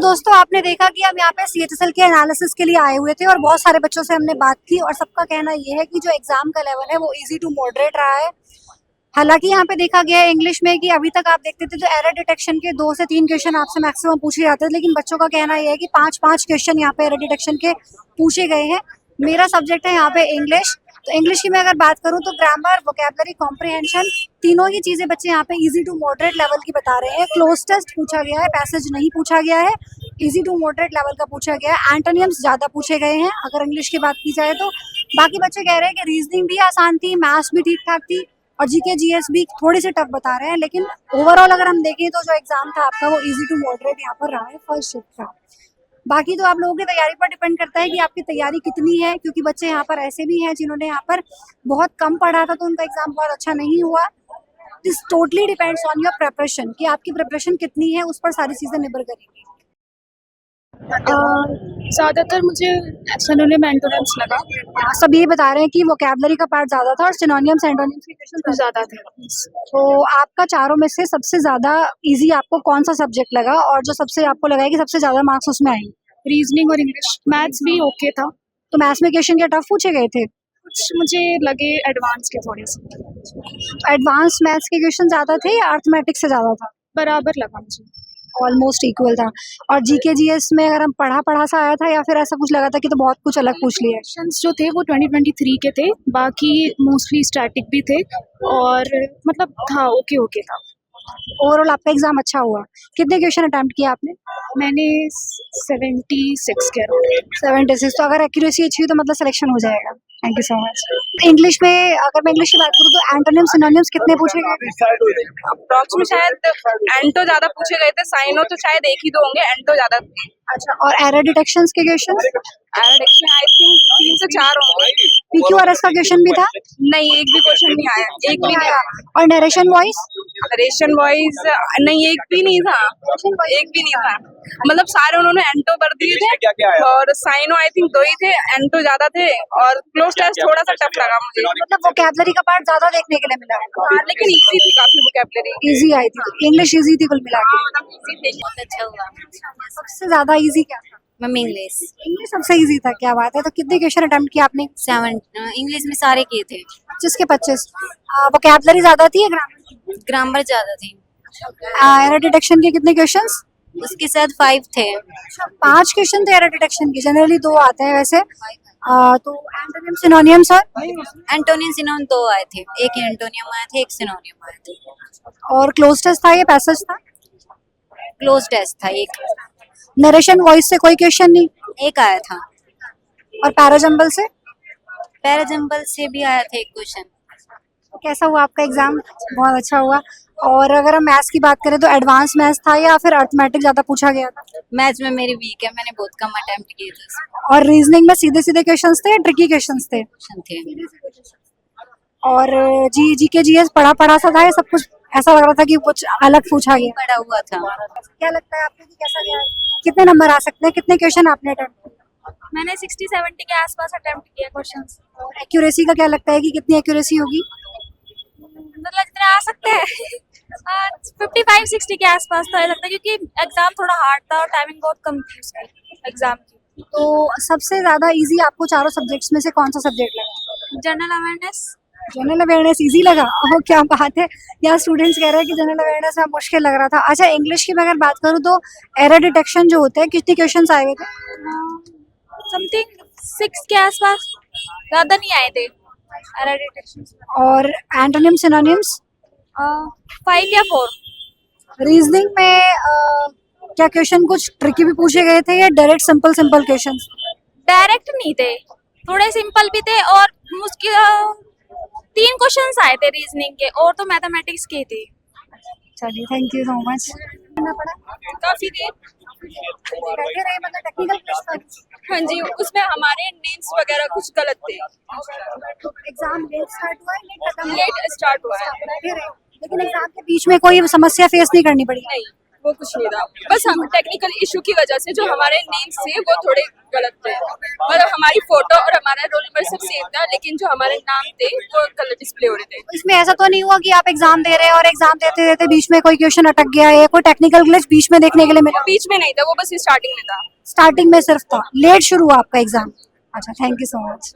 दोस्तों आपने देखा कि हम यहाँ पे CHSL के एनालिसिस के लिए आए हुए थे और बहुत सारे बच्चों से हमने बात की और सबका कहना ये है कि जो एग्जाम का लेवल है वो इजी टू मॉडरेट रहा है। हालांकि यहाँ पे देखा गया है इंग्लिश में कि अभी तक आप देखते थे तो एरर डिटेक्शन के 2 से 3 क्वेश्चन आपसे मैक्सिमम पूछे जाते थे, लेकिन बच्चों का कहना यह है कि 5-5 क्वेश्चन यहाँ पे एरर डिटेक्शन के पूछे गए हैं। मेरा सब्जेक्ट है यहाँ पे इंग्लिश, तो इंग्लिश की मैं अगर बात करूँ तो ग्रामर, वोकैबुलरी, कॉम्प्रिहेंशन, तीनों ही चीजें बच्चे यहाँ पे इजी टू मॉडरेट लेवल की बता रहे हैं। क्लोज टेस्ट पूछा गया है, पैसेज नहीं पूछा गया है, इजी टू मॉडरेट लेवल का पूछा गया है। एंटोनियम्स ज्यादा पूछे गए हैं अगर इंग्लिश की बात की जाए तो। बाकी बच्चे कह रहे हैं कि रीजनिंग भी आसान थी, मैथ्स भी ठीक ठाक थी और जीके जीएस भी थोड़ी सी टफ बता रहे हैं, लेकिन ओवरऑल अगर हम देखें तो जो एग्जाम था आपका वो इजी टू मॉडरेट यहाँ पर रहा है फर्स्ट शिफ्ट का। बाकी तो आप लोगों की तैयारी पर डिपेंड करता है कि आपकी तैयारी कितनी है, क्योंकि बच्चे यहाँ पर ऐसे भी हैं जिन्होंने यहाँ पर बहुत कम पढ़ा था तो उनका एग्जाम बहुत अच्छा नहीं हुआ। This totally depends on your preparation कि आपकी प्रिपरेशन कितनी है, उस पर सारी चीजें निर्भर करेंगी। ज़्यादातर मुझे सिनोनिम एंटोनिम्स लगा। सब ये बता रहे हैं कि वोकैबुलरी का पार्ट ज्यादा था और सिनोनिम्स एंटोनिम्स के क्वेश्चन ज़्यादा थे। तो आपका चारों में से सबसे ज्यादा इजी आपको कौन सा सब्जेक्ट लगा और जो सबसे आपको लगा है कि सबसे ज्यादा मार्क्स उसमें आएंगे? रीजनिंग और इंग्लिश। मैथ्स भी ओके था। तो मैथ्स में क्वेश्चन क्या टफ पूछे गए थे? कुछ मुझे लगे एडवांस के थोड़े से। एडवांस मैथ्स के क्वेश्चन ज्यादा थे या अर्थमेटिक से ज्यादा था? बराबर लगा मुझे। ऑलमोस्ट इक्वल था। और जीके जीएस में अगर हम पढ़ा सा आया था या फिर ऐसा कुछ लगा था कि तो बहुत कुछ अलग पूछ लिया? क्वेश्चंस जो थे वो 2023 के थे, बाकी मोस्टली स्टैटिक भी थे और मतलब था ओके था। ओवरऑल आपका एग्जाम अच्छा हुआ। कितने क्वेश्चन अटेम्प्ट किया आपने? मैंने 76 के अराउंड। 76। तो अगर एक्यूरेसी अच्छी हुई तो मतलब सिलेक्शन हो जाएगा। Thank you so much. English में अगर मैं इंग्लिश की बात करूँ तो एंटोनिम्स सिनोनिम्स कितने पूछे गए? अप्रॉक्स में शायद एंटो ज्यादा पूछे गए थे, साइनो तो शायद एक ही दो होंगे, एंटो ज्यादा। अच्छा, और एरर डिटेक्शंस के क्वेश्चन? आई थिंक 3 से 4 होंगे। PQRS का क्वेश्चन भी था? नहीं, एक भी क्वेश्चन नहीं आया, एक भी नहीं आया। और नरेशन वॉइस? रेशन वाइज नहीं, एक भी नहीं था, एक भी नहीं था। मतलब सारे उन्होंने एंटो कर दिए थे और साइनो आई थिंक 2 ही थे, एंटो ज्यादा थे और क्लोज टेस्ट थोड़ा सा टफ लगा मुझे। मतलब वोकैबुलरी का पार्ट ज्यादा देखने के लिए मिला? हाँ, लेकिन इजी थी काफी वोकैबुलरी। इजी आई थी, इंग्लिश इजी थी कुल मिला के? बहुत अच्छा हुआ। सबसे ज्यादा इजी क्या था? Ma'am English. इंग्लिश सबसे इजी था, क्या बात है। तो कितने क्वेश्चन अटेम्प्ट किया आपने? 7 इंग्लिश में सारे किए थे। 25 के 25। वोकैबुलरी ज्यादा थी या ग्रामर? ग्रामर ज्यादा थी। एरर डिटेक्शन के कितने क्वेश्चंस? उसके साथ 5 थे। 5 क्वेश्चन थे एरर डिटेक्शन के, जनरली 2 आते हैं वैसे। तो एंटोनिम सिनोनिम्स और एंटोनियम सिनोनिम 2 आए थे, एक एंटोनियम आया था, एक सिनोनियम आया था। और क्लोज टेस्ट था या पैसेज था? क्लोज टेस्ट था एक। नरेशन वॉइस से कोई क्वेश्चन नहीं? एक आया था। और पैराजंबल से? पैराजंबल से भी आया था एक क्वेश्चन। तो कैसा हुआ आपका एग्जाम? बहुत अच्छा हुआ। और अगर हम मैथ्स की बात करें तो एडवांस मैथ्स था या फिर अर्थमेटिक ज्यादा पूछा गया था? मैथ्स में मेरी वीक है, मैंने बहुत कम अटेम्प्ट किए थे। और रीजनिंग में सीधे सीधे क्वेश्चंस थे या ट्रिकी क्वेश्चंस थे? क्वेश्चन थे। और जीके जीएस पढ़ा सा था या सब कुछ ऐसा लग रहा था कि कुछ अलग पूछा गया? पढ़ा हुआ था। क्या लगता है आपको कि कैसा गया? कितने नंबर आ सकते हैं? कितने क्वेश्चन आपने अटेम्प्ट किए? मैंने 60-70 के आसपास अटेम्प्ट किया क्वेश्चंस। एक्यूरेसी का क्या लगता है कि कितनी एक्यूरेसी होगी? मतलब जितने आ सकते हैं 55-60 के आसपास तो आ सकता है, क्योंकि एग्जाम थोड़ा हार्ड था और टाइमिंग बहुत कम थी उसकी एग्जाम की। तो सबसे ज्यादा इजी आपको चारों सब्जेक्ट्स में से कौन सा सब्जेक्ट लगा? General awareness. General awareness easy लगा? ओह क्या बात है। यहाँ स्टूडेंट्स कह रहे हैं कि जनरल अवेयरनेस में मुश्किल लग रहा था। अच्छा, इंग्लिश की मैं अगर बात करूँ तो एरर डिटेक्शन जो होता है कितने क्वेश्चन आए हुए थे? समथिंग 6 के आसपास, ज्यादा नहीं आए थे एरर डिटेक्शन। और एंटोनिम सिनोनिम्स? 5 या 4। रीजनिंग में क्या क्वेश्चन कुछ ट्रिकी भी पूछे गए थे या डायरेक्ट सिंपल क्वेश्चन? डायरेक्ट नहीं थे, थोड़े सिंपल भी थे और मुश्किल 3 क्वेश्चंस आए थे रीजनिंग के और तो मैथमेटिक्स के थे। चलिए, थैंक यू सो मच। काफी देर। मतलब टेक्निकल प्रश्न? हाँ जी, उसमें हमारे नेम्स वगैरह कुछ गलत थे। एग्जाम लेट स्टार्ट हुआ है, लेट खत्म हुआ? लेट स्टार्ट हुआ है। बैठे रहे, लेकिन एग्जाम के बीच में कोई समस्या फेस नहीं करनी पड़ी? नहीं। वो कुछ नहीं था, बस हम टेक्निकल इशू की वजह से जो हमारे नेम्स थे वो थोड़े गलत थे, मतलब हमारी फोटो और हमारा रोल नंबर सब सेम था, लेकिन जो हमारे नाम थे वो गलत डिस्प्ले हो रहे थे। इसमें ऐसा तो नहीं हुआ कि आप एग्जाम दे रहे हैं और एग्जाम देते देते बीच में कोई क्वेश्चन अटक गया है, कोई टेक्निकल ग्लिच बीच में देखने के लिए मिला? बीच में नहीं था, वो बस स्टार्टिंग में था। स्टार्टिंग में सिर्फ था, लेट शुरू हुआ आपका एग्जाम। अच्छा, थैंक यू सो मच।